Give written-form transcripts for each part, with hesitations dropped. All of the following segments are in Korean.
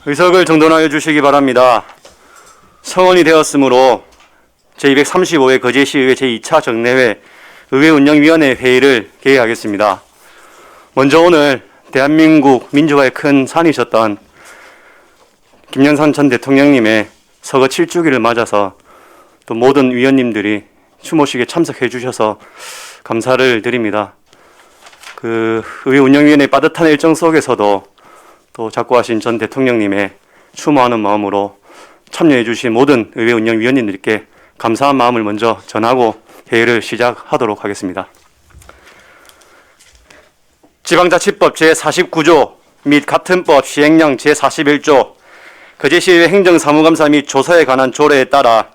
의석을 정돈하여 주시기 바랍니다. 성원이 되었으므로 제235회 거제시의회 제2차 정례회 의회운영위원회 회의를 개의하겠습니다. 먼저 오늘 대한민국 민주화의 큰 산이셨던 김영삼 전 대통령님의 서거 7주기를 맞아서 또 모든 위원님들이 추모식에 참석해 주셔서 감사를 드립니다. 의회운영위원회 빠듯한 일정 속에서도 또 작고하신 전 대통령님의 추모하는 마음으로 참여해 주신 모든 의회운영위원님들께 감사한 마음을 먼저 전하고 회의를 시작하도록 하겠습니다. 지방자치법 제49조 및 같은 법 시행령 제41조 거제시의회 행정사무감사 및 조사에 관한 조례에 따라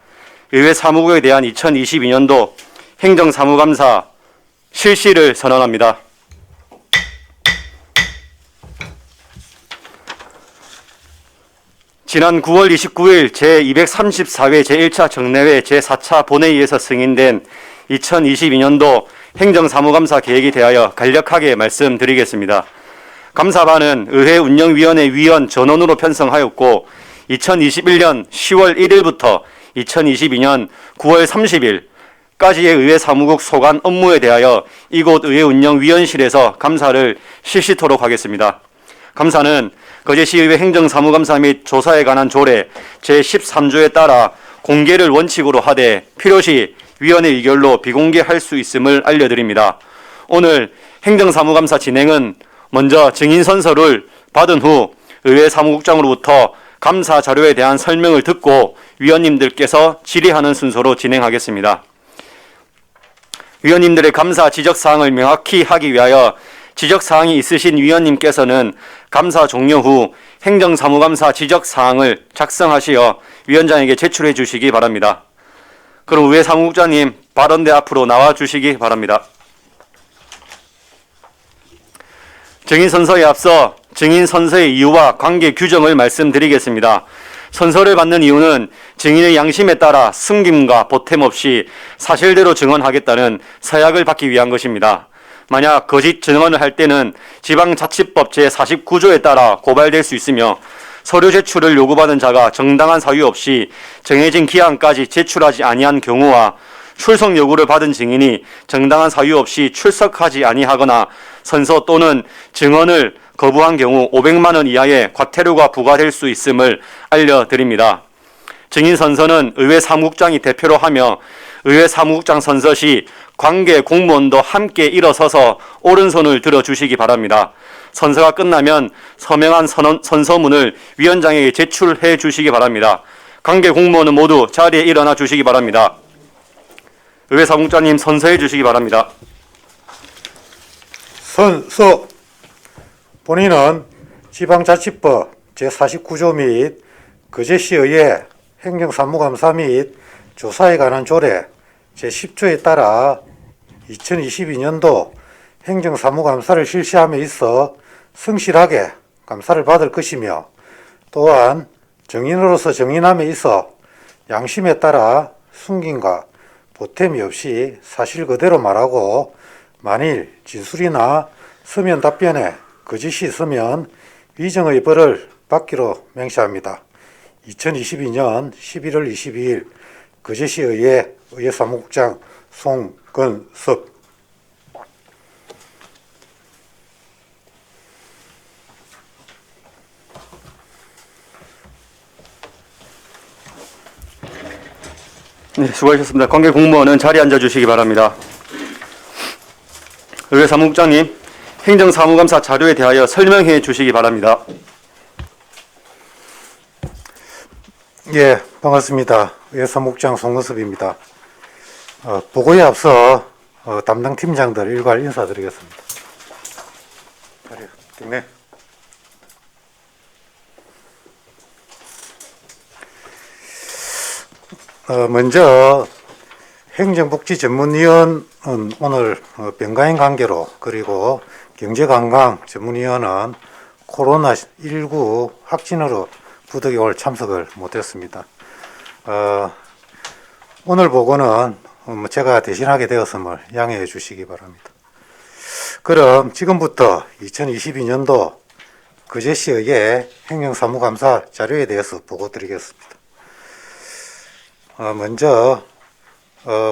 의회 사무국에 대한 2022년도 행정사무감사 실시를 선언합니다. 지난 9월 29일 제234회 제1차 정례회 제4차 본회의에서 승인된 2022년도 행정사무감사 계획에 대하여 간략하게 말씀드리겠습니다. 감사반은 의회운영위원회 위원 전원으로 편성하였고 2021년 10월 1일부터 2022년 9월 30일까지의 의회 사무국 소관 업무에 대하여 이곳 의회운영위원실에서 감사를 실시토록 하겠습니다. 감사는 거제시의회 행정사무감사 및 조사에 관한 조례 제13조에 따라 공개를 원칙으로 하되 필요시 위원회 의결로 비공개할 수 있음을 알려드립니다. 오늘 행정사무감사 진행은 먼저 증인선서를 받은 후 의회 사무국장으로부터 감사 자료에 대한 설명을 듣고 위원님들께서 질의하는 순서로 진행하겠습니다. 위원님들의 감사 지적사항을 명확히 하기 위하여 지적사항이 있으신 위원님께서는 감사 종료 후 행정사무감사 지적사항을 작성하시어 위원장에게 제출해 주시기 바랍니다. 그럼 의회 사무국장님 발언대 앞으로 나와 주시기 바랍니다. 증인선서에 앞서 증인선서의 이유와 관계 규정을 말씀드리겠습니다. 선서를 받는 이유는 증인의 양심에 따라 숨김과 보탬 없이 사실대로 증언하겠다는 서약을 받기 위한 것입니다. 만약 거짓 증언을 할 때는 지방자치법 제49조에 따라 고발될 수 있으며 서류 제출을 요구받은 자가 정당한 사유 없이 정해진 기한까지 제출하지 아니한 경우와 출석 요구를 받은 증인이 정당한 사유 없이 출석하지 아니하거나 선서 또는 증언을 거부한 경우 500만 원 이하의 과태료가 부과될 수 있음을 알려드립니다. 증인 선서는 의회 사무국장이 대표로 하며 의회 사무국장 선서 시 관계 공무원도 함께 일어서서 오른손을 들어주시기 바랍니다. 선서가 끝나면 서명한 선서문을 위원장에게 제출해 주시기 바랍니다. 관계 공무원은 모두 자리에 일어나 주시기 바랍니다. 의회 사무국장님 선서해 주시기 바랍니다. 선서. 본인은 지방자치법 제49조 및 거제시의회 행정사무감사 및 조사에 관한 조례 제10조에 따라 2022년도 행정사무감사를 실시함에 있어 성실하게 감사를 받을 것이며 또한 증인으로서 증인함에 있어 양심에 따라 숨김과 보탬이 없이 사실 그대로 말하고 만일 진술이나 서면 답변에 거짓이 있으면 위정의 벌을 받기로 맹세합니다. 2022년 11월 22일 거제시의회 의회사무국장 송건섭. 네, 수고하셨습니다. 관계 공무원은 자리에 앉아주시기 바랍니다. 의회 사무국장님, 행정사무감사 자료에 대하여 설명해 주시기 바랍니다. 예, 반갑습니다. 의회 사무국장 송건섭입니다. 보고에 앞서 담당 팀장들 일괄 인사드리겠습니다. 네. 먼저 행정복지전문위원은 오늘 병가인 관계로 그리고 경제관광 전문위원은 코로나19 확진으로 부득이 오늘 참석을 못했습니다. 오늘 보고는 제가 대신하게 되었음을 양해해 주시기 바랍니다. 그럼 지금부터 2022년도 그제시 의회 행정사무감사 자료에 대해서 보고드리겠습니다. 먼저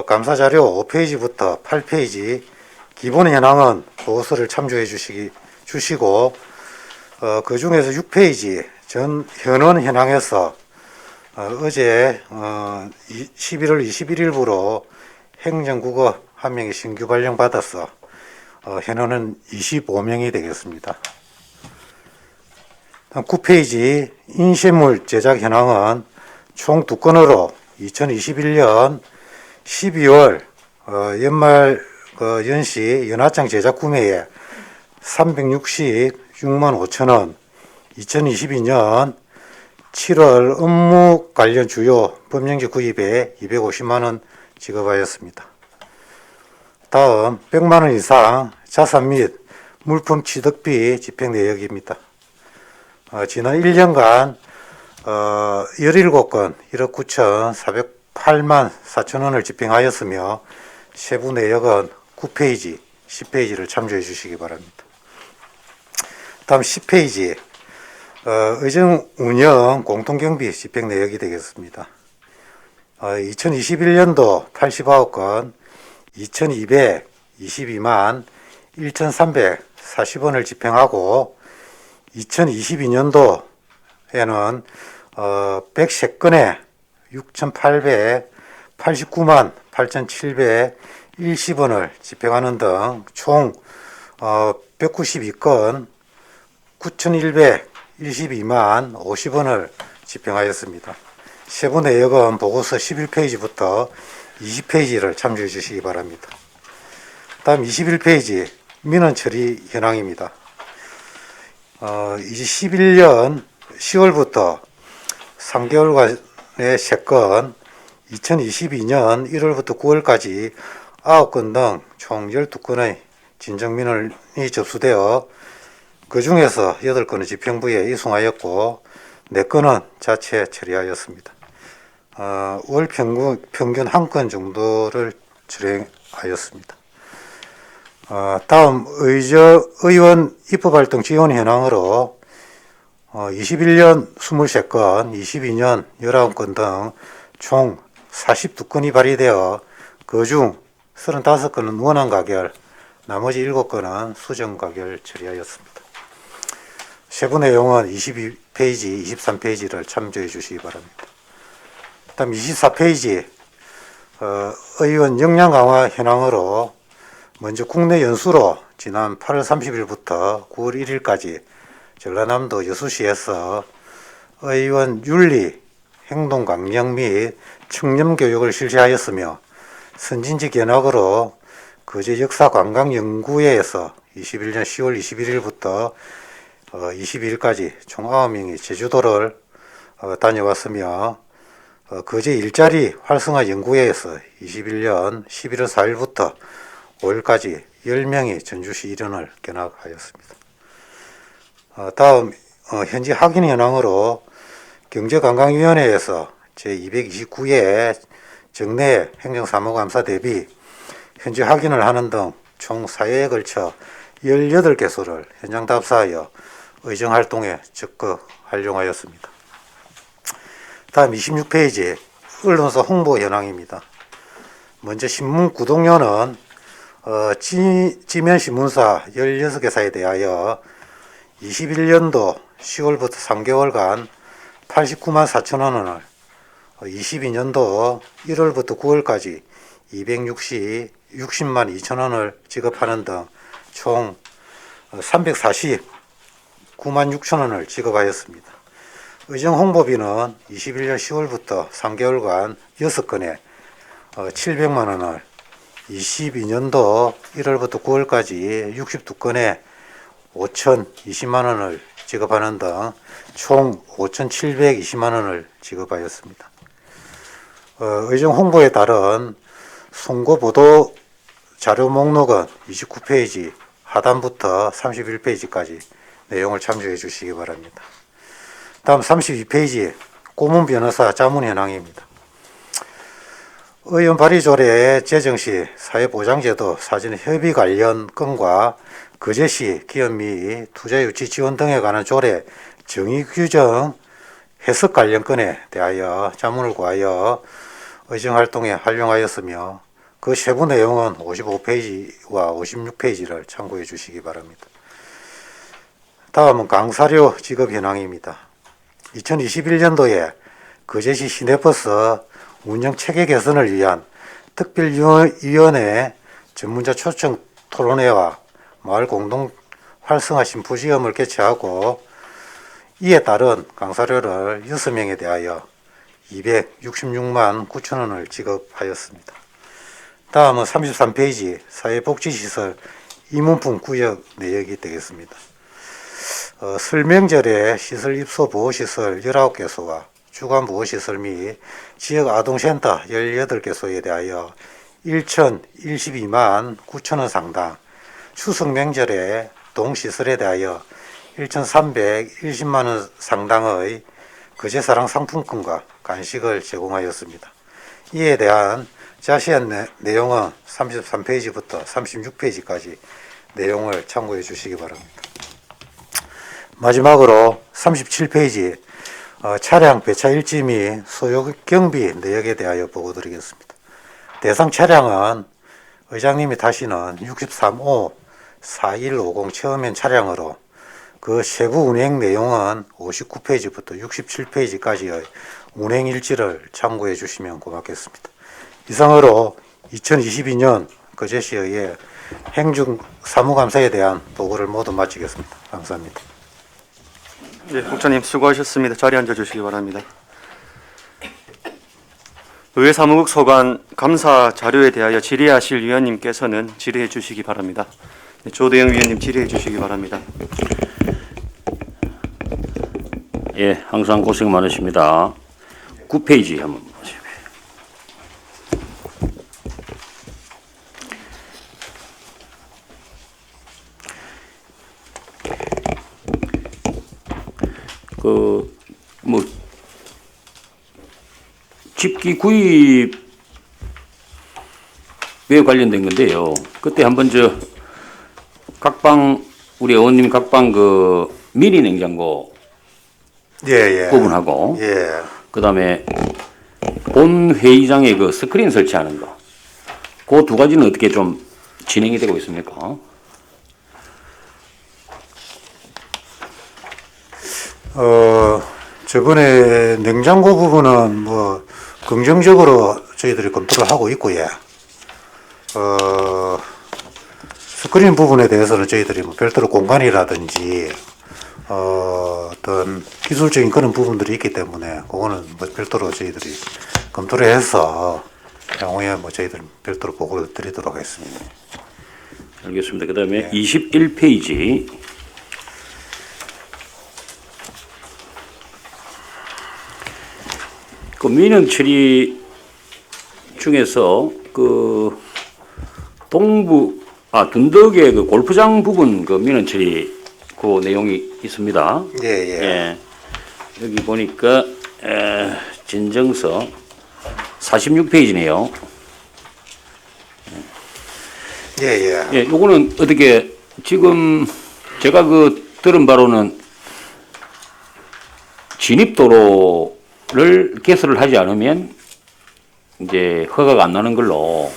감사자료 5페이지부터 8페이지 기본 현황은 보고서를 참조해 주시고 그 중에서 6페이지 전 현원 현황에서 어제 11월 21일부로 행정국어 한 명이 신규 발령받아서 현원은 25명이 되겠습니다. 9페이지 인쇄물 제작 현황은 총 2건으로 2021년 12월 연말 연시 연화장 제작 구매에 366만 5천원, 2022년 7월 업무 관련 주요 법령지 구입에 250만원 지급하였습니다. 다음 100만원 이상 자산 및 물품 취득비 집행 내역입니다. 지난 1년간 17건 1억 9,408만 4천원을 집행하였으며 세부 내역은 9페이지, 10페이지를 참조해 주시기 바랍니다. 다음 10페이지 의정 운영 공통경비 집행 내역이 되겠습니다. 2021년도 89건 2222만 1340원을 집행하고 2022년도에는 103건에 6889만 8710원을 집행하는 등 총 192건 9122만 50원을 집행하였습니다. 세부 내역은 보고서 11페이지부터 20페이지를 참조해 주시기 바랍니다. 다음 21페이지 민원 처리 현황입니다. 2021년 10월부터 3개월간의 3건, 2022년 1월부터 9월까지 9건 등 총 12건의 진정민원이 접수되어 그 중에서 8건은 집행부에 이송하였고 4건은 자체 처리하였습니다. 월 평균 1건 정도를 처리하였습니다. 다음 의원 입법활동 지원 현황으로 21년 23건, 22년 19건 등 총 42건이 발의되어 그중 35건은 원안 가결, 나머지 7건은 수정 가결 처리하였습니다. 세부 내용은 22페이지, 23페이지를 참조해 주시기 바랍니다. 다음 24페이지 의원 역량 강화 현황으로 먼저 국내 연수로 지난 8월 30일부터 9월 1일까지 전라남도 여수시에서 의원 윤리, 행동 강령 및 청렴 교육을 실시하였으며 선진지 견학으로 거제 역사관광연구회에서 21년 10월 21일부터 22일까지 총 9명이 제주도를 다녀왔으며 거제 일자리 활성화 연구회에서 21년 11월 4일부터 5일까지 10명이 전주시 일원을 견학하였습니다. 다음 현지 확인 현황으로 경제관광위원회에서 제229회 정례 행정사무감사 대비 현지 확인을 하는 등 총 4회에 걸쳐 18개소를 현장 답사하여 의정활동에 적극 활용하였습니다. 다음 26페이지 언론사 홍보 현황입니다. 먼저 신문 구독료는 지면신문사 16개사에 대하여 21년도 10월부터 3개월간 89만 4천원을 22년도 1월부터 9월까지 260만 2천원을 지급하는 등 총 349만 6천원을 지급하였습니다. 의정 홍보비는 21년 10월부터 3개월간 6건에 700만원을 22년도 1월부터 9월까지 62건에 5,020만원을 지급하는 등 총 5,720만원을 지급하였습니다. 의정 홍보에 따른 송고 보도 자료 목록은 29페이지 하단부터 31페이지까지 내용을 참조해 주시기 바랍니다. 다음 32페이지 고문 변호사 자문 현황입니다. 의원 발의조례 제정 시 사회보장제도 사전 협의 관련 건과 거제시 기업 및 투자 유치 지원 등에 관한 조례 정의 규정 해석 관련 건에 대하여 자문을 구하여 의정 활동에 활용하였으며 그 세부 내용은 55페이지와 56페이지를 참고해 주시기 바랍니다. 다음은 강사료 지급 현황입니다. 2021년도에 거제시 시내버스 운영 체계 개선을 위한 특별위원회 전문자 초청 토론회와 마을 공동 활성화 심포지엄을 개최하고 이에 따른 강사료를 6명에 대하여 266만 9천 원을 지급하였습니다. 다음은 33페이지 사회복지시설 이문품 구역 내역이 되겠습니다. 설명절에 시설 입소 보호시설 19개소와 주간 보호시설 및 지역 아동센터 18개소에 대하여 1,012만 9천 원 상당, 추석 명절에 동시설에 대하여 1,310만 원 상당의 거제사랑 상품권과 간식을 제공하였습니다. 이에 대한 자세한 내용은 33페이지부터 36페이지까지 내용을 참고해 주시기 바랍니다. 마지막으로 37페이지 차량 배차 일지 및 소요 경비 내역에 대하여 보고드리겠습니다. 대상 차량은 의장님이 타시는 63호 4150 체험행 차량으로 그 세부 운행 내용은 59페이지부터 67페이지까지의 운행 일지를 참고해 주시면 고맙겠습니다. 이상으로 2022년 거제시의 행중 사무감사에 대한 보고를 모두 마치겠습니다. 감사합니다. 네, 국장님 수고하셨습니다. 자리에 앉아주시기 바랍니다. 의회 사무국 소관 감사 자료에 대하여 질의하실 위원님께서는 질의해 주시기 바랍니다. 네, 조대영 위원님 질의해 주시기 바랍니다. 예, 항상 고생 많으십니다. 9페이지 한번 보세요. 집기 구입에 관련된 건데요. 그때 한번 각방, 우리 의원님 각방 미니 냉장고 부분하고, 그 다음에 본 회의장에 스크린 설치하는 거, 그 두 가지는 어떻게 좀 진행이 되고 있습니까? 저번에 냉장고 부분은 긍정적으로 저희들이 검토를 하고 있고요. 스크린 부분에 대해서는 저희들이 별도로 공간이라든지 어떤 기술적인 그런 부분들이 있기 때문에 그거는 별도로 저희들이 검토를 해서 향후에 저희들 별도로 보고를 드리도록 하겠습니다. 알겠습니다. 그 다음에 21페이지. 민원 처리 중에서 둔덕의 골프장 부분 민원 처리 내용이 있습니다. 예. 여기 보니까 진정서 46페이지네요. 예, 요거는 어떻게 지금 제가 들은 바로는 진입도로를 개설을 하지 않으면 이제 허가가 안 나는 걸로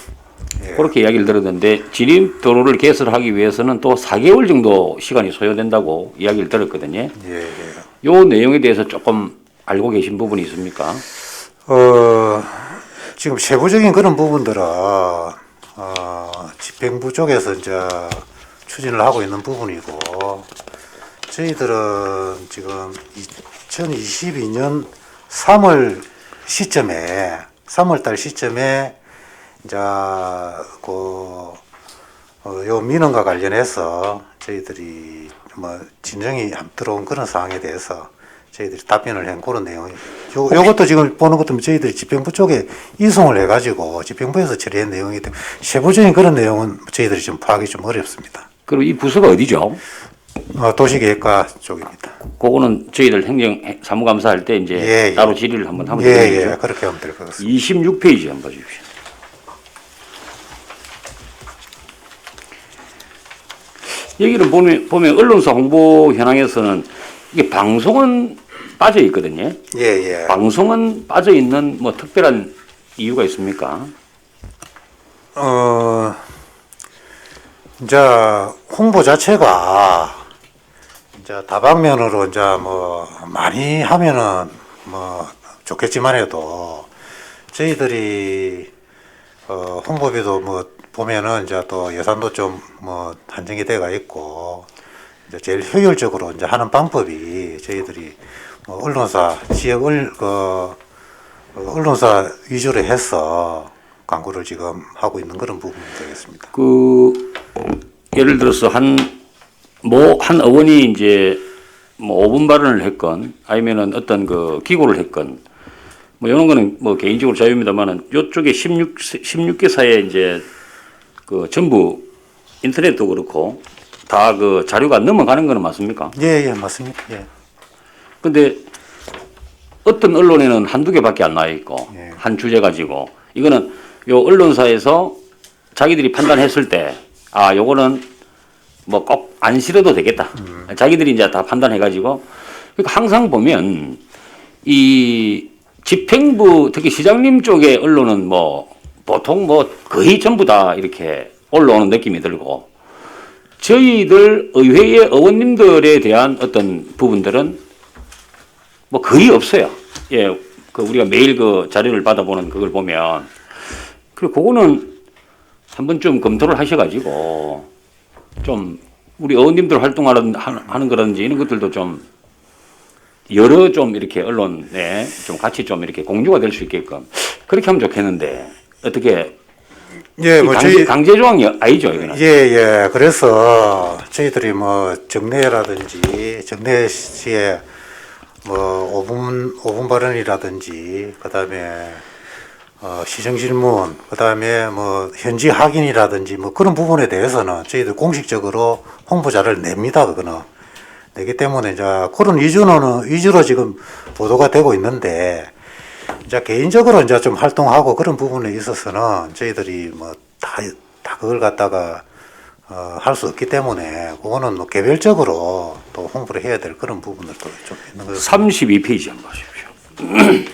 그렇게 이야기를 들었는데, 진입도로를 개설하기 위해서는 또 4개월 정도 시간이 소요된다고 이야기를 들었거든요. 요 내용에 대해서 조금 알고 계신 부분이 있습니까? 지금 세부적인 그런 부분들은 집행부 쪽에서 이제 추진을 하고 있는 부분이고, 저희들은 지금 2022년 3월달 시점에 이제 요 민원과 관련해서 저희들이 진정이 안 들어온 그런 상황에 대해서 저희들이 답변을 한 그런 내용이에요. 요것도 지금 보는 것도 저희들이 집행부 쪽에 이송을 해가지고 집행부에서 처리한 내용이기 때문에 세부적인 그런 내용은 저희들이 좀 파악이 좀 어렵습니다. 그럼 이 부서가 어디죠? 도시계획과 쪽입니다. 그거는 저희들 사무감사할 때 이제 따로 질의를 한번 하면 되겠죠. 그렇게 하면 될 것 같습니다. 26페이지 한번 봐주십시오. 여기를 보면 언론사 홍보 현황에서는 이게 방송은 빠져 있거든요. 예, 예. 방송은 빠져 있는 뭐 특별한 이유가 있습니까? 이제 홍보 자체가 이제 다방면으로 이제 뭐 많이 하면은 뭐 좋겠지만 해도 저희들이 홍보비도 뭐 보면은 이제 또 예산도 좀 뭐 한정이 돼가 있고 이제 제일 효율적으로 이제 하는 방법이 저희들이 뭐 언론사 언론사 위주로 해서 광고를 지금 하고 있는 그런 부분이 되겠습니다. 그 예를 들어서 한 의원이 이제 뭐 5분 발언을 했건 아니면은 어떤 그 기고를 했건 뭐 이런 거는 뭐 개인적으로 자유입니다만은 요쪽에 16개사에 이제 그 전부 인터넷도 그렇고 다 그 자료가 넘어가는 거는 맞습니까? 예, 예, 맞습니다. 예. 근데 어떤 언론에는 한두 개밖에 안 나와 있고 예. 한 주제 가지고 이거는 요 언론사에서 자기들이 판단했을 때 아 요거는 뭐 꼭 안 실어도 되겠다. 자기들이 이제 다 판단해 가지고 그러니까 항상 보면 이 집행부 특히 시장님 쪽의 언론은 뭐 보통 뭐 거의 전부 다 이렇게 올라오는 느낌이 들고 저희들 의회의 의원님들에 대한 어떤 부분들은 뭐 거의 없어요. 예, 그 우리가 매일 그 자료를 받아보는 그걸 보면 그리고 그거는 한번 좀 검토를 하셔가지고 좀 우리 의원님들 하는 거라든지 이런 것들도 좀 여러 좀 이렇게 언론에 좀 같이 좀 이렇게 공유가 될 수 있게끔 그렇게 하면 좋겠는데 어떻게 예, 뭐 강제 조항이 아니죠 이거는. 예, 예. 그래서 저희들이 뭐 정례라든지 정례 시에 뭐 5분 발언이라든지 그다음에 시정 질문 그다음에 뭐 현지 확인이라든지 뭐 그런 부분에 대해서는 저희들 공식적으로 홍보자를 냅니다. 그거는 내기 때문에 이제 그런 위주로 지금 보도가 되고 있는데 이제 개인적으로 이제 좀 활동하고 그런 부분에 있어서는 저희들이 뭐 다 그걸 갖다가 할 수 없기 때문에 그거는 뭐 개별적으로 또 홍보를 해야 될 그런 부분들도 좀 있는 것 같습니다. 32페이지 한번 보십시오.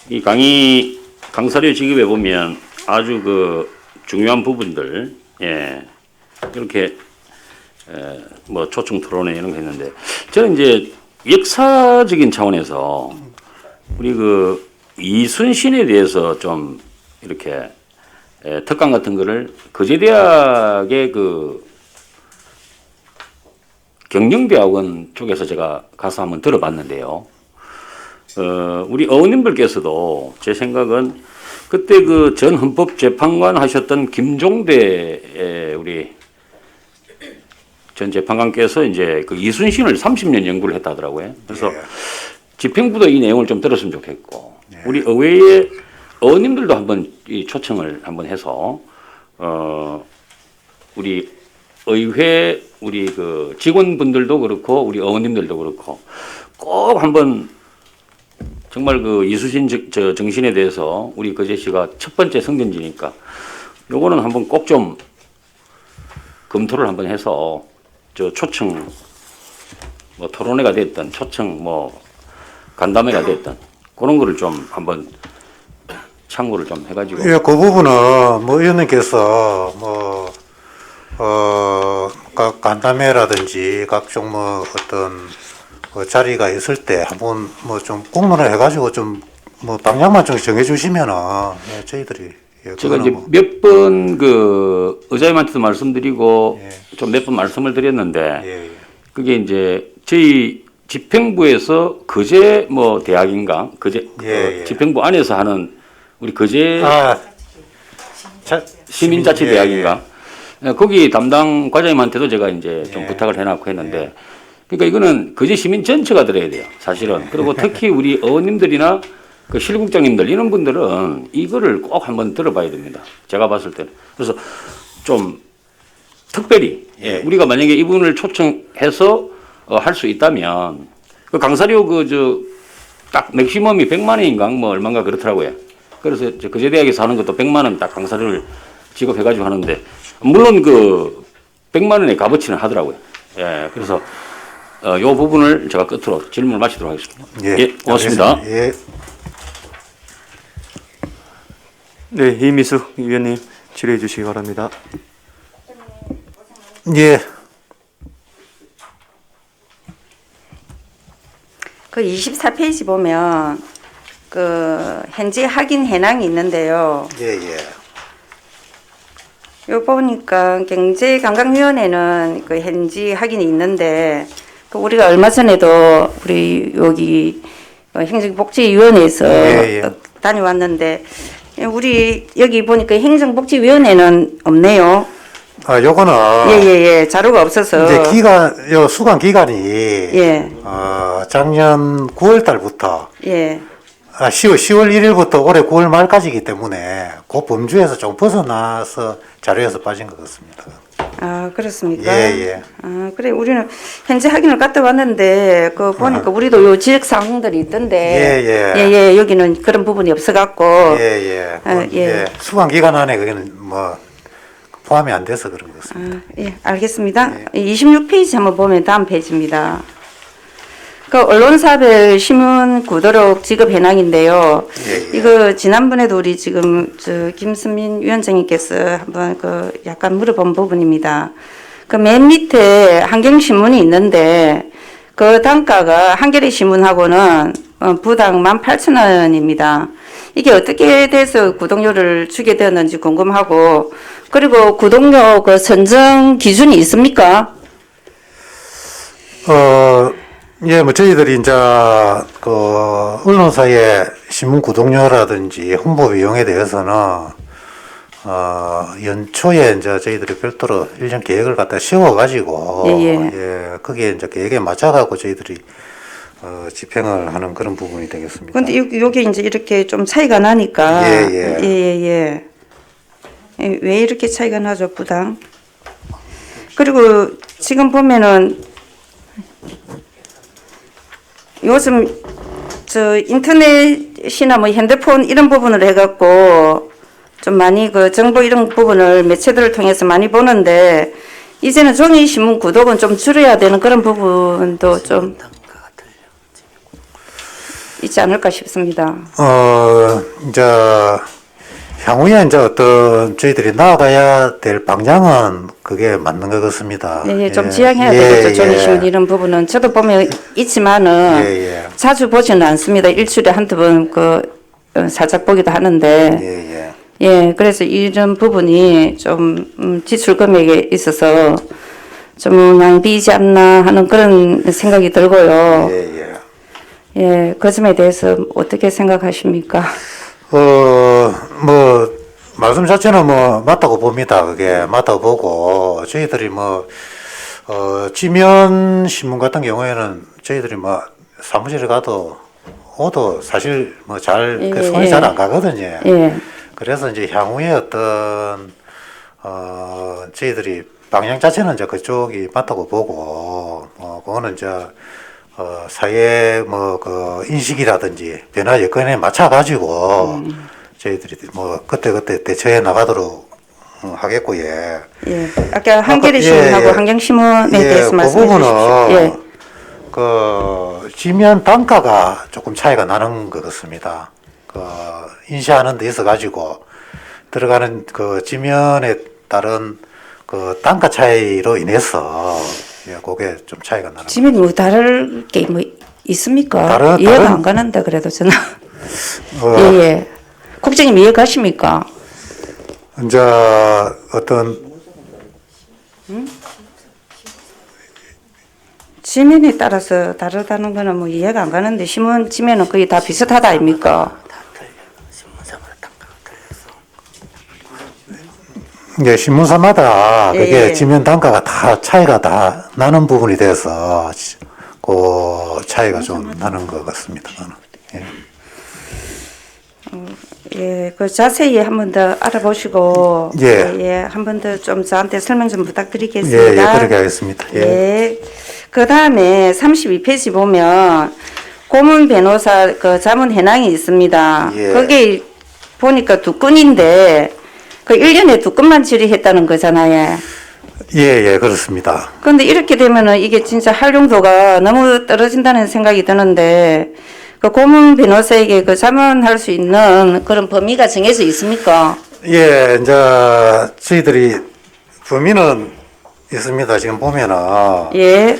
이 강사료 지급에 보면 아주 그 중요한 부분들, 예, 이렇게 뭐 초청 토론회 이런 거 했는데 저는 이제 역사적인 차원에서 우리 그 이순신에 대해서 좀 이렇게 특강 같은 거를 거제대학의 그 경영대학원 쪽에서 제가 가서 한번 들어봤는데요. 우리 의원님들께서도 제 생각은 그때 그 전 헌법재판관 하셨던 김종대 우리 전 재판관께서 이제 그 이순신을 30년 연구를 했다 하더라고요. 그래서 예. 집행부도 이 내용을 좀 들었으면 좋겠고 예. 우리 의회의 의원님들도 한번 이 초청을 한번 해서 우리 의회 우리 그 직원분들도 그렇고 우리 의원님들도 그렇고 꼭 한번 정말 그 이순신 저 정신에 대해서 우리 거제시가 첫 번째 성전지니까 요거는 한번 꼭 좀 검토를 한번 해서 저 초청 뭐 토론회가 됐든 초청 뭐 간담회가 됐든 그런 거를 좀 한번 참고를 좀 해가지고. 예, 그 부분은 뭐 의원님께서 뭐 간담회라든지 각종 뭐 어떤 그 자리가 있을 때 한번 뭐 좀 공론을 해가지고 좀 뭐 방향만 좀 정해주시면은 예, 저희들이 예, 제가 그거는 이제 뭐 몇 번 그 의장님한테도 말씀드리고 예. 좀 몇 번 말씀을 드렸는데 예, 예. 그게 이제 저희 집행부에서 거제 뭐 대학인가 거제 예, 예. 집행부 안에서 하는 우리 거제 시민자치대학인가 거기 담당 과장님한테도 제가 이제 좀 예. 부탁을 해놨고 했는데 그러니까 이거는 거제 시민 전체가 들어야 돼요 사실은. 그리고 특히 우리 의원님들이나 그 실국장님들 이런 분들은 이거를 꼭 한번 들어봐야 됩니다. 제가 봤을 때는. 그래서 좀 특별히 예, 우리가 만약에 이분을 초청해서 할 수 있다면 그 강사료 그 저 딱 맥시멈이 100만 원인가 뭐 얼마인가 그렇더라고요. 그래서 이제 거제대학에서 하는 것도 100만 원 딱 강사를 지급해가지고 하는데 물론 그 100만 원의 값어치는 하더라고요. 예, 그래서 요 부분을 제가 끝으로 질문을 마치도록 하겠습니다. 예, 고맙습니다. 알겠습니다. 예. 네, 이미숙 위원님 질의해 주시기 바랍니다. 예. 그 24페이지 보면 그 현재 확인 현황이 있는데요. 예, 예. 요 보니까 경제관광위원회는 그 현지 확인이 있는데 그 우리가 얼마 전에도 우리 여기 행정복지위원회에서 예, 예. 다녀왔는데 우리 여기 보니까 행정복지위원회는 없네요. 아, 요거는 예예예 자료가 없어서 이제 요 수강 기간이 예. 작년 9월 달부터 예. 10월 1일부터 올해 9월 말까지이기 때문에 그 범주에서 좀 벗어나서 자료에서 빠진 것 같습니다. 아 그렇습니까? 예, 예. 아 그래 우리는 현재 확인을 갔다 왔는데 그 보니까 우리도 요 지역 사항들이 있던데 예. 여기는 그런 부분이 없어갖고 예. 예. 예. 수강 기간 안에 그게는 뭐 포함이 안 돼서 그런 것 같습니다. 예 알겠습니다. 26페이지 한번 보면 다음 페이지입니다. 그 언론사별 신문 구도록 지급 현황인데요. 예. 이거 지난번에도 우리 지금 저 김수민 위원장님께서 한번 그 약간 물어본 부분입니다. 그 맨 밑에 한경신문이 있는데 그 단가가 한겨레 신문하고는 부당 18,000원입니다. 이게 어떻게 돼서 구독료를 주게 되었는지 궁금하고 그리고 구독료 선정 기준이 있습니까? 예, 뭐 저희들이 이제 그 언론사의 신문 구독료라든지 홍보 비용에 대해서는 연초에 이제 저희들이 별도로 일정 계획을 갖다 세워가지고 예, 거기에 이제 계획에 맞춰가고 저희들이 집행을 하는 그런 부분이 되겠습니다. 근데 요게 이제 이렇게 좀 차이가 나니까 예. 왜 이렇게 차이가 나죠, 부당? 그리고 지금 보면은 요즘 저 인터넷이나 뭐 핸드폰 이런 부분을 해갖고 좀 많이 그 정보 이런 부분을 매체들을 통해서 많이 보는데 이제는 종이 신문 구독은 좀 줄여야 되는 그런 부분도 좀 있지 않을까 싶습니다. 이제 향후에 이제 어떤 저희들이 나아가야 될 방향은 그게 맞는 것 같습니다. 예, 좀 지양해야 되겠죠. 종이 신문 이런 부분은 저도 보면 있지만은 자주 보지는 않습니다. 일주일에 한두 번 그 살짝 보기도 하는데 예, 그래서 이런 부분이 좀 지출 금액에 있어서 좀 낭비이지 않나 하는 그런 생각이 들고요. 예, 그 점에 대해서 어떻게 생각하십니까? 뭐, 말씀 자체는 뭐, 맞다고 봅니다. 그게 맞다고 보고, 저희들이 뭐, 지면 신문 같은 경우에는 저희들이 뭐, 사무실에 오도 사실 뭐 손이 잘 안 가거든요. 그래서 이제 향후에 어떤, 저희들이 방향 자체는 이제 그쪽이 맞다고 보고, 그거는 이제, 사회 그 인식이라든지 변화 여건에 맞춰가지고 저희들이 뭐 그때 대처해 나가도록 하겠고 예. 아까 한겨레 신문하고 한경신문에 대해서 말씀해 주십시오. 그 지면 단가가 조금 차이가 나는 것 같습니다. 그 인쇄하는 데 있어 가지고 들어가는 그 지면에 따른 그 단가 차이로 인해서 그게 좀 차이가 나는. 지면이 뭐 다를 게 뭐 있습니까? 이해가 안 가는데 그래도 저는. 예. 국장님 이해 가십니까? 이제 어떤 지면에 따라서 다르다는 거는 뭐 이해가 안 가는데 신문 지면은 거의 다 비슷하다 아닙니까? 이게 신문사마다 그게 지면 단가가 다 차이가 다 나는 부분이 돼서 그 차이가 좀 나는 것 같습니다. 그 자세히 한 번 더 알아보시고 한 번 더 좀 저한테 설명 좀 부탁드리겠습니다. 그렇게 하겠습니다. 그 다음에 32페이지 보면 고문 변호사 그 자문 현황이 있습니다. 거기에 보니까 두 건인데 그 1년에 두 건만 질의했다는 거잖아요. 예, 그렇습니다. 그런데 이렇게 되면은 이게 진짜 활용도가 너무 떨어진다는 생각이 드는데 그 고문 변호사에게 그 자문할 수 있는 그런 범위가 정해져 있습니까? 예, 이제 저희들이 범위는 있습니다. 지금 보면은 예,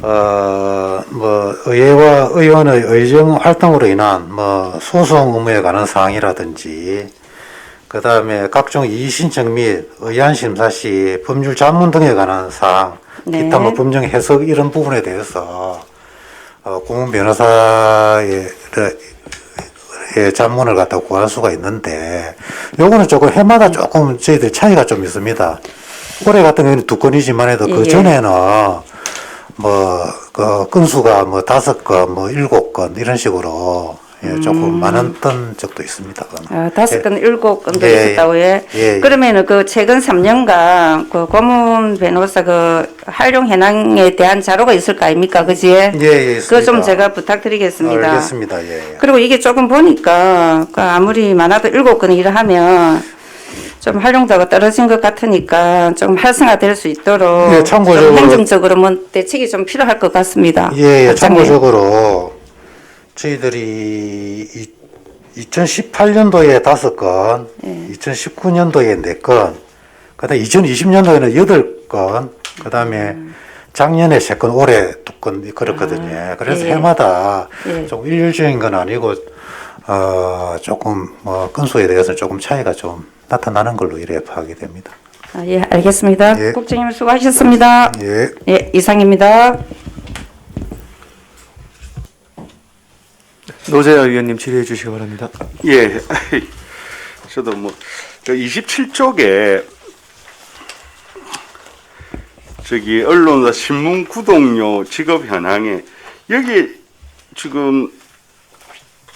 뭐 의회와 의원의 의정 활동으로 인한 뭐 소송 의무에 관한 사항이라든지 그다음에 각종 이의 신청 및 의안 심사 시 법률 자문 등에 관한 사항, 네. 기타 뭐 법령 해석 이런 부분에 대해서 고문 변호사의 자문을 갖다 구할 수가 있는데 요거는 조금 해마다 조금 저희들 차이가 좀 있습니다. 올해 같은 경우는 두 건이지만 해도 그 예. 전에는 그 건수가 뭐 5건, 뭐 7건 이런 식으로 조금 많았던 적도 있습니다. 그거는. 5건, 7건도 예, 있었다고 해. 예, 예. 그러면은 그 최근 3년간 그 고문 변호사 그 활용 현황에 대한 자료가 있을 거 아닙니까? 그지? 예, 그거 좀 있습니다. 제가 부탁드리겠습니다. 알겠습니다. 예. 그리고 이게 조금 보니까 그 아무리 많아도 7건 일을 하면 좀 활용도가 떨어진 것 같으니까 좀 활성화될 수 있도록 예, 참고적으로- 좀 행정적으로 뭐 대책이 좀 필요할 것 같습니다. 예, 합장님. 참고적으로 저희들이 2018년도에 5건, 2019년도에 4건, 그다음에 2020년도에는 8건, 그다음에 작년에 3건, 올해 2건 그렇거든요. 그래서 예. 해마다 예. 좀 일률적인 건 아니고 조금 뭐 건수에 대해서 조금 차이가 좀 나타나는 걸로 이래 파악이 됩니다. 예, 알겠습니다. 예. 국장님 수고하셨습니다. 예. 예, 이상입니다. 노재하 의원님 질의해 주시기 바랍니다. 예, 저도 뭐, 27쪽에, 저기, 언론사 신문 구독료 지급 현황에, 여기 지금,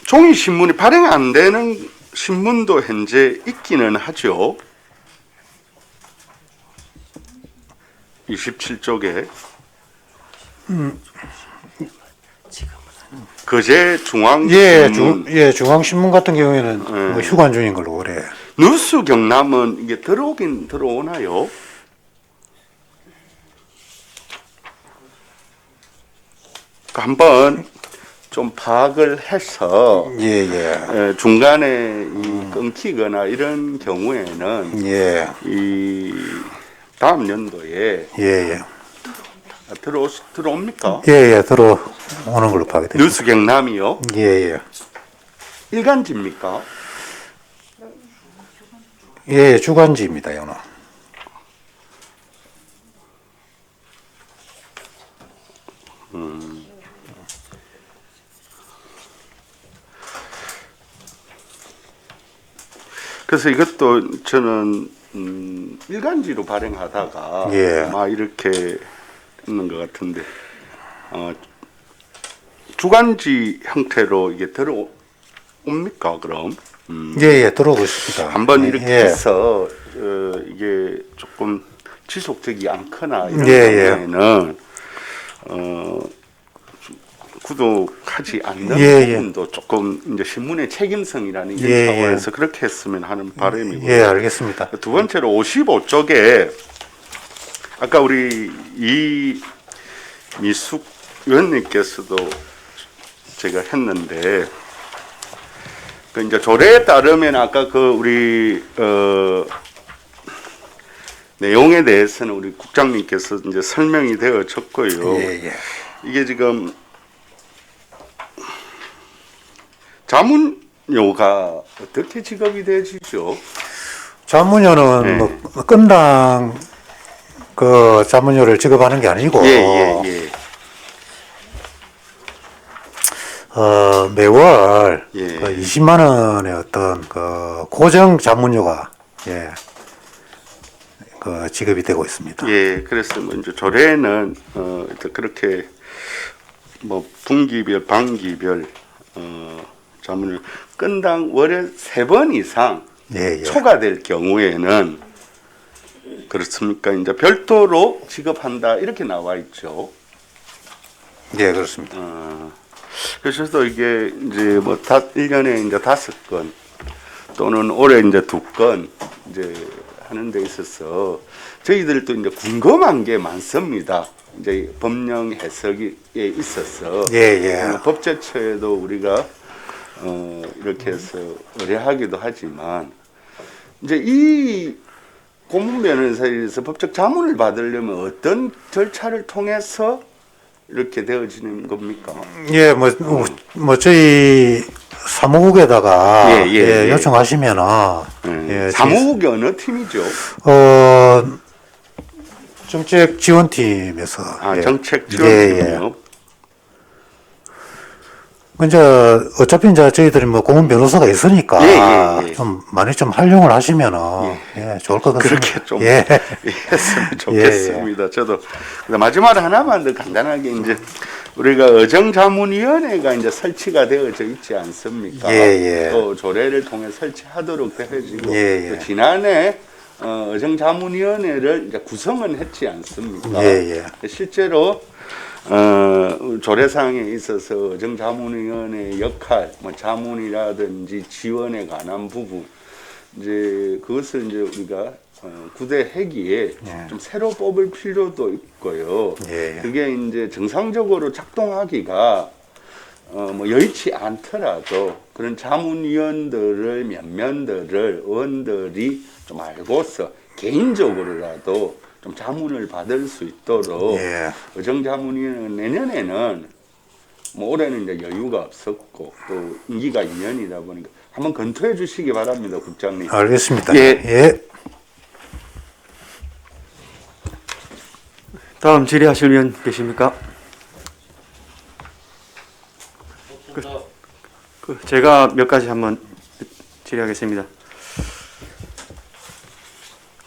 종이 신문이 발행 안 되는 신문도 현재 있기는 하죠. 27쪽에. 거제 중앙 예, 신문. 중앙신문 같은 경우에는 뭐 휴관 중인 걸로 그래. 뉴스 경남은 이게 들어오긴 들어오나요? 한번 좀 파악을 해서 예. 중간에 이 끊기거나 이런 경우에는 예. 이 다음 연도에 예. 들어옵니까? 예, 들어오는 걸로 파악이 됩니다. 뉴스 경남이요? 예. 일간지입니까? 예, 주간지입니다, 이거는. 그래서 이것도 저는 일간지로 발행하다가 예. 막 이렇게 있는 것 같은데 주간지 형태로 이게 들어옵니까 그럼? 예, 들어오고 있습니다. 한번 이렇게 예. 해서 이게 조금 지속적이 않거나 이런 예. 경우에는 구독하지 않는 예. 부분도 조금 이제 신문의 책임성이라는 이런 예. 차원에서 그렇게 했으면 하는 바람이고요. 예, 알겠습니다. 두 번째로 55쪽에 아까 우리 이미숙 의원님께서도 제가 했는데 그 이제 조례에 따르면 아까 그 우리 내용에 대해서는 우리 국장님께서 이제 설명이 되어졌고요. 예. 이게 지금 자문료가 어떻게 지급이 되지죠? 자문료는 네. 뭐 건당 그 자문료를 지급하는 게 아니고 예. 매월 예. 그 20만 원의 어떤 그 고정 자문료가 그 지급이 되고 있습니다. 예, 그래서 뭐 이제 조례는 그렇게 뭐 분기별, 반기별 자문을 건당 월에 3번 이상 예. 초과될 경우에는 그렇습니까? 이제 별도로 지급한다 이렇게 나와 있죠. 예, 그렇습니다. 그래서 이게 이제 뭐 1년에 이제 5건 또는 올해 이제 2건 이제 하는 데 있어서 저희들도 이제 궁금한 게 많습니다. 이제 법령 해석에 있어서 법제처에도 우리가 이렇게 해서 의뢰하기도 하지만 이제 이 고문 변호사에서 법적 자문을 받으려면 어떤 절차를 통해서 이렇게 되어지는 겁니까? 예, 뭐 저희 사무국에다가 요청하시면은 사무국이 어느 팀이죠? 정책 지원팀에서 정책 지원팀이요. 이제 어차피 이제 저희들이 뭐 고문 변호사가 있으니까 좀 많이 좀 활용을 하시면은 좋을 것 같습니다. 그렇게 좀 했으면 좋겠습니다. 저도 마지막으로 하나만 더 간단하게 이제 우리가 의정자문위원회가 이제 설치가 되어져 있지 않습니까? 또 조례를 통해 설치하도록 되어지고 또 지난해 의정자문위원회를 이제 구성은 했지 않습니까? 실제로 조례상에 있어서 의정자문위원회의 역할, 뭐 자문이라든지 지원에 관한 부분, 이제 그것을 이제 우리가 구대회기에 좀 새로 뽑을 필요도 있고요. 그게 이제 정상적으로 작동하기가 뭐 여의치 않더라도 그런 자문위원들을 몇 명들을 의원들이 좀 알고서 개인적으로라도 좀 자문을 받을 수 있도록 의정자문위원회는 내년에는 뭐 올해는 이제 여유가 없었고 또 임기가 2년이다 보니까 한번 검토해 주시기 바랍니다, 국장님. 알겠습니다. 다음 질의하실 위원 계십니까? 제가 몇 가지 한번 질의하겠습니다.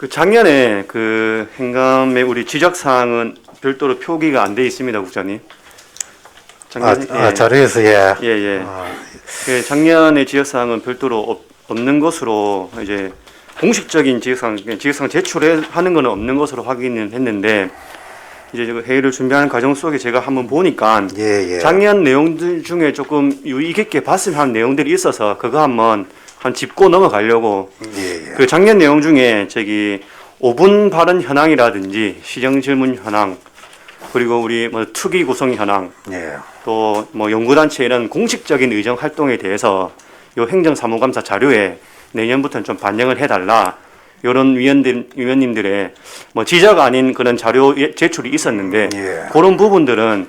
작년에 행감의 우리 지적사항은 별도로 표기가 안 돼 있습니다, 국장님. 자료에서 작년의 지적사항은 별도로 없는 것으로 이제 공식적인 지적사항 제출하는 것은 없는 것으로 확인을 했는데 이제 회의를 준비하는 과정 속에 제가 한번 보니까 작년 내용들 중에 조금 유의 깊게 봤으면 하는 내용들이 있어서 그거 한번 짚고 넘어가려고 작년 내용 중에 5분 발언 현황이라든지 시정 질문 현황 그리고 우리 뭐 투기 구성 현황 또 뭐 연구단체 이런 공식적인 의정 활동에 대해서 요 행정사무감사 자료에 내년부터는 좀 반영을 해달라 이런 위원님들의 뭐 지적 아닌 그런 자료 제출이 있었는데 그런 부분들은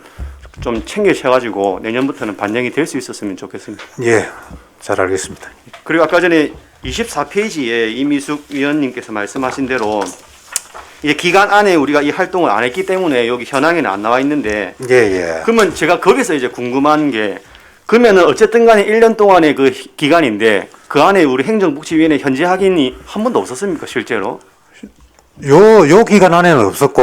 좀 챙겨셔가지고 내년부터는 반영이 될 수 있었으면 좋겠습니다. 잘 알겠습니다. 그리고 아까 전에 24페이지에 이미숙 위원님께서 말씀하신 대로 이제 기간 안에 우리가 이 활동을 안 했기 때문에 여기 현황에는 안 나와 있는데 그러면 제가 거기서 이제 궁금한 게 그러면은 어쨌든 간에 1년 동안의 그 기간인데 그 안에 우리 행정복지위원회 현재 확인이 한 번도 없었습니까, 실제로? 요 기간 안에는 없었고,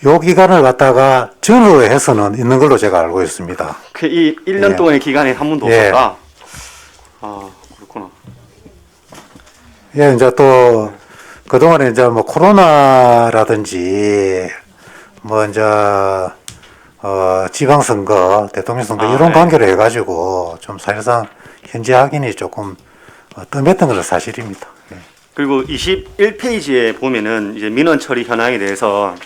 요 기간을 갖다가 전후로 해서는 있는 걸로 제가 알고 있습니다. 이 1년 동안의 기간에 한 번도 없었다? 그렇구나. 이제 또, 그동안에 이제 뭐 코로나라든지, 뭐 이제, 지방선거, 대통령선거 이런 관계로 해가지고 좀 사실상 현재 확인이 조금 뜸했던 것은 사실입니다. 그리고 21페이지에 보면은 이제 민원 처리 현황에 대해서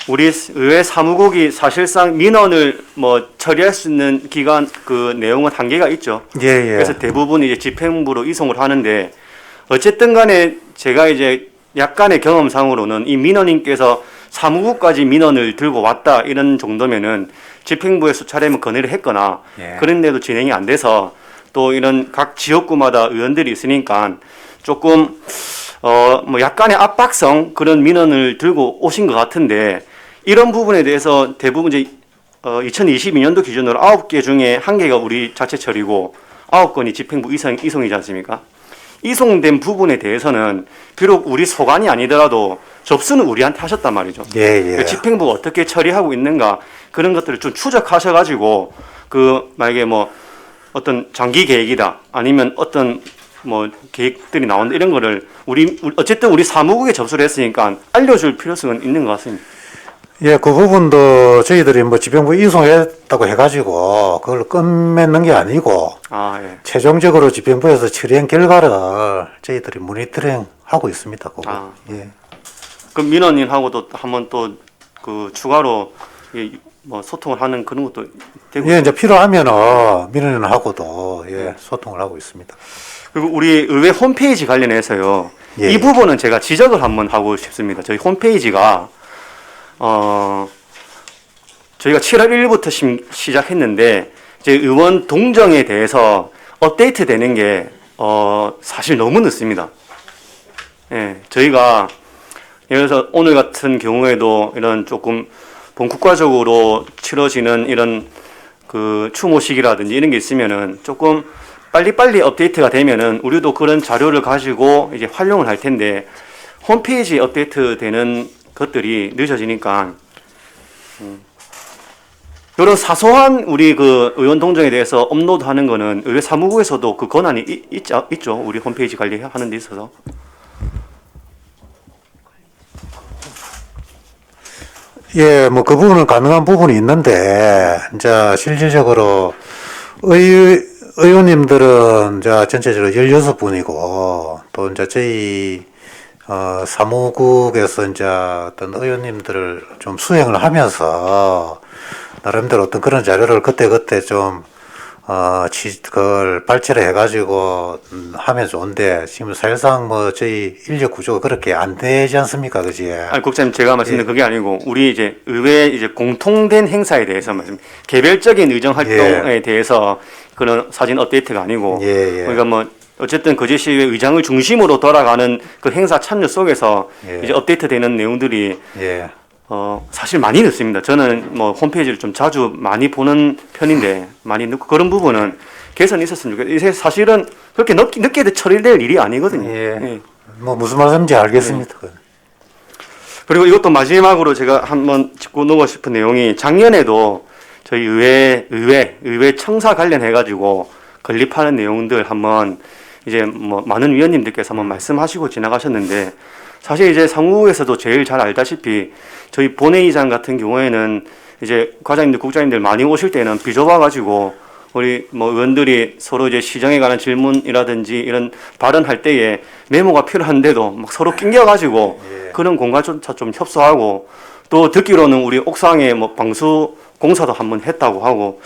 우리 의회 사무국이 사실상 민원을 뭐 처리할 수 있는 기간 그 내용은 한계가 있죠. 그래서 대부분 이제 집행부로 이송을 하는데 어쨌든 간에 제가 이제 약간의 경험상으로는 이 민원인께서 사무국까지 민원을 들고 왔다 이런 정도면은 집행부에 수차례면 건의를 했거나 그런데도 진행이 안 돼서 또 이런 각 지역구마다 의원들이 있으니까 조금 뭐 약간의 압박성 그런 민원을 들고 오신 것 같은데 이런 부분에 대해서 대부분 이제 2022년도 기준으로 9개 중에 1개가 우리 자체 처리고 9건이 집행부 이송이지 않습니까? 이송된 부분에 대해서는 비록 우리 소관이 아니더라도 접수는 우리한테 하셨단 말이죠. 그 집행부가 어떻게 처리하고 있는가 그런 것들을 좀 추적하셔가지고 만약에 뭐 어떤 장기 계획이다 아니면 어떤 뭐 계획들이 나온다 이런 거를 어쨌든 우리 사무국에 접수를 했으니까 알려줄 필요성은 있는 것 같습니다. 예, 그 부분도 저희들이 뭐 지병부 이송했다고 해가지고 그걸 끝맺는 게 아니고 아, 예. 최종적으로 지병부에서 처리한 결과를 저희들이 모니터링 하고 있습니다. 그거. 아. 예. 그럼 민원인하고도 한번 또 그 추가로 뭐 소통을 하는 그런 것도 되고. 예, 이제 필요하면은 민원인하고도 예, 소통을 하고 있습니다. 그리고 우리 의회 홈페이지 관련해서요. 예. 이 부분은 제가 지적을 한번 하고 싶습니다. 저희 홈페이지가 저희가 7월 1일부터 시작했는데 이제 의원 동정에 대해서 업데이트 되는 게 사실 너무 늦습니다. 예, 저희가 예를 들어서 오늘 같은 경우에도 이런 조금 본국가적으로 치러지는 이런 그 추모식이라든지 이런 게 있으면은 조금 빨리빨리 업데이트가 되면은 우리도 그런 자료를 가지고 이제 활용을 할 텐데 홈페이지 업데이트 되는 것들이 늦어지니까 이런 사소한 우리 그 의원 동정에 대해서 업로드하는 거는 의회 사무국에서도 그 권한이 있죠. 우리 홈페이지 관리하는 데 있어서. 예, 뭐 그 부분은 가능한 부분이 있는데 이제 실질적으로 의원님들은 이제 전체적으로 16분이고 또 이제 저희 사무국에서 이제 어떤 의원님들을 좀 수행을 하면서 나름대로 어떤 그런 자료를 그때그때 좀 그걸 발췌를 해가지고 하면 좋은데 지금 사실상 뭐 저희 인력 구조가 그렇게 안 되지 않습니까, 그지? 아니 국장님 제가 말씀드린 그게 아니고 우리 이제 의회 이제 공통된 행사에 대해서 말씀 개별적인 의정 활동에 대해서 그런 사진 업데이트가 아니고 그러니까 뭐 어쨌든 거제시의 의장을 중심으로 돌아가는 그 행사 참여 속에서 이제 업데이트되는 내용들이 사실 많이 늦습니다. 저는 뭐 홈페이지를 좀 자주 많이 보는 편인데 많이 늦고 그런 부분은 개선이 있었으면 좋겠어요. 이제 사실은 그렇게 늦게 처리될 일이 아니거든요. 예. 뭐 무슨 말씀인지 알겠습니다. 그리고 이것도 마지막으로 제가 한번 짚고 넘어가고 싶은 내용이 작년에도 저희 의회 청사 관련해가지고 건립하는 내용들 한번 이제 뭐 많은 위원님들께서 한번 말씀하시고 지나가셨는데 사실 이제 상무에서도 제일 잘 알다시피 저희 본회의장 같은 경우에는 이제 과장님들, 국장님들 많이 오실 때는 비좁아가지고 우리 뭐 의원들이 서로 이제 시정에 관한 질문이라든지 이런 발언할 때에 메모가 필요한데도 막 서로 낑겨가지고 그런 공간조차 좀 협소하고 또 듣기로는 우리 옥상에 뭐 방수 공사도 한번 했다고 하고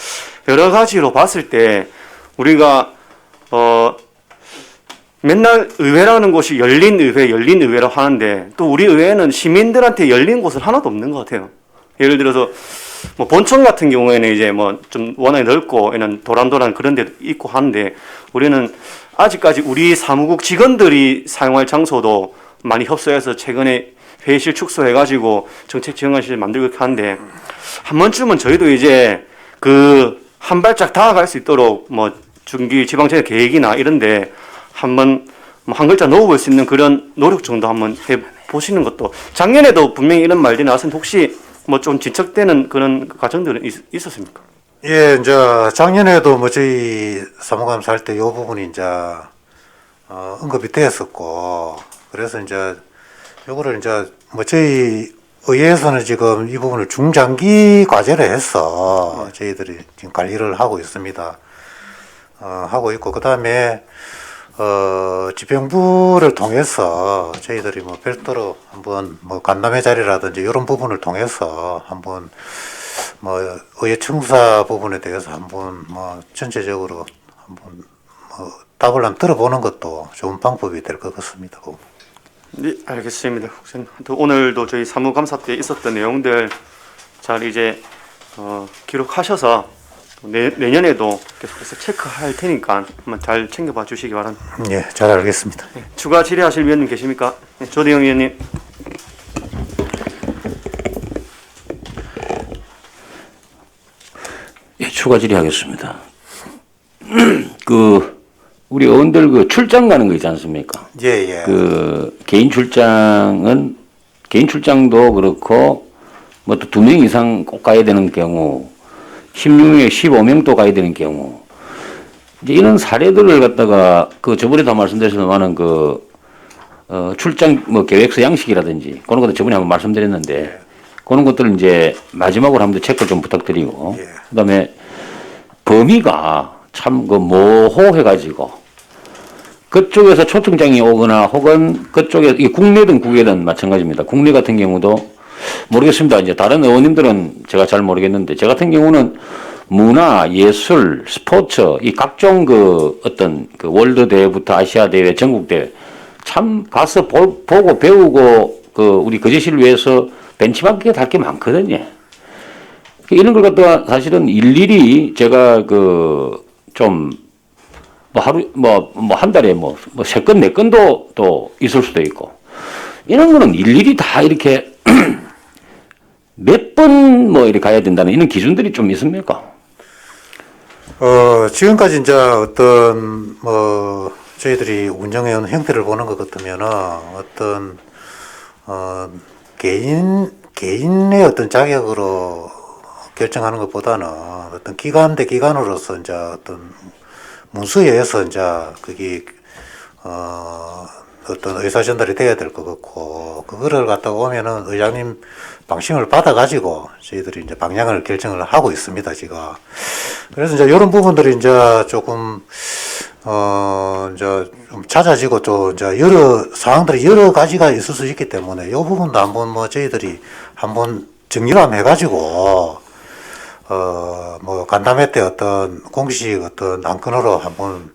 여러 가지로 봤을 때 우리가 맨날 의회라는 곳이 열린 의회라고 하는데 또 우리 의회는 시민들한테 열린 곳은 하나도 없는 것 같아요. 예를 들어서 뭐 본청 같은 경우에는 이제 뭐 좀 워낙에 넓고 이런 도란도란 그런 데도 있고 하는데 우리는 아직까지 우리 사무국 직원들이 사용할 장소도 많이 협소해서 최근에 회의실 축소해가지고 정책 지원관실 만들고 이렇게 하는데 한 번쯤은 저희도 이제 그 한 발짝 다가갈 수 있도록 뭐 중기 지방채 계획이나 이런데 한번 뭐 한 글자 넣어볼 수 있는 그런 노력 정도 한번 해 보시는 것도 작년에도 분명히 이런 말들이 나왔는데 혹시 뭐 좀 진척되는 그런 과정들은 있었습니까? 예, 이제 작년에도 뭐 저희 사무감사 할 때 이 부분이 이제 언급이 되었었고 그래서 이제 요거를 이제 뭐 저희 의회에서는 지금 이 부분을 중장기 과제를 해서 저희들이 지금 관리를 하고 있습니다. 하고 있고 그 다음에 지병부를 통해서 저희들이 뭐 별도로 한번 뭐 간담회 자리라든지 이런 부분을 통해서 한번 뭐 의회 청사 부분에 대해서 한번 뭐 전체적으로 한번 뭐 답을 한번 들어보는 것도 좋은 방법이 될 것 같습니다. 네, 알겠습니다. 오늘도 저희 사무감사 때 있었던 내용들 잘 이제 기록하셔서 내년에도 계속해서 체크할 테니까 한번 잘 챙겨봐 주시기 바랍니다. 예, 잘 알겠습니다. 네, 추가 질의하실 위원님 계십니까? 네, 조대영 위원님. 예, 추가 질의하겠습니다. 우리 의원들 출장 가는 거 있지 않습니까? 예, 예. 개인 출장도 그렇고 뭐 또 2명 이상 꼭 가야 되는 경우 16명, 15명도 가야 되는 경우 이제 이런 사례들을 갖다가 저번에도 말씀드렸지만은 출장 뭐 계획서 양식이라든지 그런 것도 저번에 한번 말씀드렸는데 그런 것들을 이제 마지막으로 한번 체크 좀 부탁드리고, 예. 그다음에 범위가 참 그 모호해가지고 그쪽에서 초청장이 오거나 혹은 그쪽에 이 국내든 국외든 마찬가지입니다. 국내 같은 경우도 모르겠습니다. 이제 다른 의원님들은 제가 잘 모르겠는데 제 같은 경우는 문화, 예술, 스포츠 이 각종 그 어떤 그 월드 대회부터 아시아 대회, 전국 대회 참 가서 보고 배우고 그 우리 거제시를 위해서 벤치마킹 할 게 많거든요. 이런 걸 갖다가 사실은 일일이 제가 그 좀 뭐 하루 뭐 한 달에 뭐 세 건 네 건도 또 있을 수도 있고 이런 거는 일일이 다 이렇게 몇 번 뭐 이렇게 가야 된다는 이런 기준들이 좀 있습니까? 지금까지 이제 어떤 뭐 저희들이 운영해온 형태를 보는 것 같으면은 어떤 개인의 어떤 자격으로 결정하는 것보다는 어떤 기관 대 기관으로서 이제 어떤 문서에 의해서 이제 그게 어떤 의사 전달이 돼야 될 것 같고 그거를 갖다가 오면은 의장님 방침을 받아 가지고 저희들이 이제 방향을 결정을 하고 있습니다 지금. 그래서 이제 이런 부분들이 이제 조금 이제 좀 잦아지고 또 이제 여러 상황들이 여러 가지가 있을 수 있기 때문에 이 부분도 한번 뭐 저희들이 한번 정리를 한번 해가지고 뭐 간담회 때 어떤 공식 어떤 안건으로 한번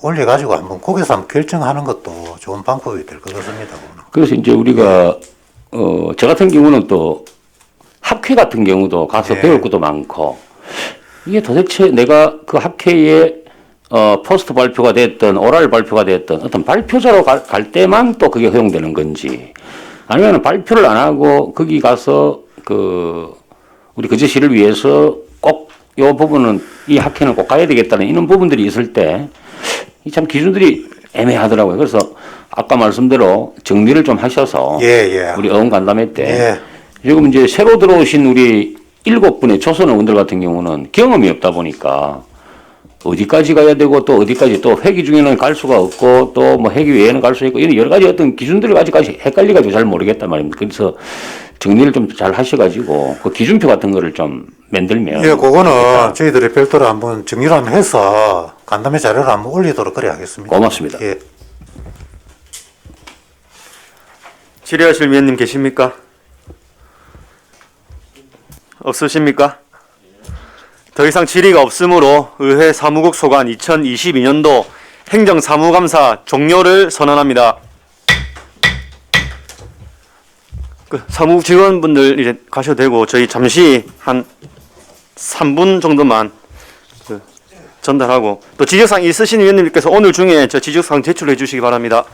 올려가지고 한번 거기서 한번 결정하는 것도 좋은 방법이 될 것 같습니다. 그래서 이제 우리가 저 같은 경우는 또 학회 같은 경우도 가서 예. 배울 것도 많고 이게 도대체 내가 그 학회에 포스트 발표가 됐든 오랄 발표가 됐든 어떤 발표자로 갈 때만 또 그게 허용되는 건지 아니면 발표를 안 하고 거기 가서 그 우리 거제시를 위해서 꼭 이 부분은 이 학회는 꼭 가야 되겠다는 이런 부분들이 있을 때 참 기준들이 애매하더라고요. 그래서 아까 말씀대로 정리를 좀 하셔서 예. 우리 의원 간담회 때 예. 지금 이제 새로 들어오신 우리 7분의 초선 의원들 같은 경우는 경험이 없다 보니까 어디까지 가야 되고 또 어디까지 또 회기 중에는 갈 수가 없고 또 뭐 회기 외에는 갈 수 있고 이런 여러 가지 어떤 기준들을 아직까지 헷갈려가지고 잘 모르겠단 말입니다. 그래서 정리를 좀 잘 하셔가지고 그 기준표 같은 거를 좀 만들면 예, 그거는 저희들이 별도로 한번 정리를 한번 해서 간담회 자료를 한번 올리도록 그래 하겠습니다. 고맙습니다. 예. 질의하실 위원님 계십니까? 없으십니까? 더 이상 질의가 없으므로 의회 사무국 소관 2022년도 행정사무감사 종료를 선언합니다. 그 사무국 직원분들 이제 가셔도 되고 저희 잠시 한 3분 정도만 그 전달하고 또 지적사항 있으신 위원님께서 오늘 중에 저 지적사항 제출해 주시기 바랍니다.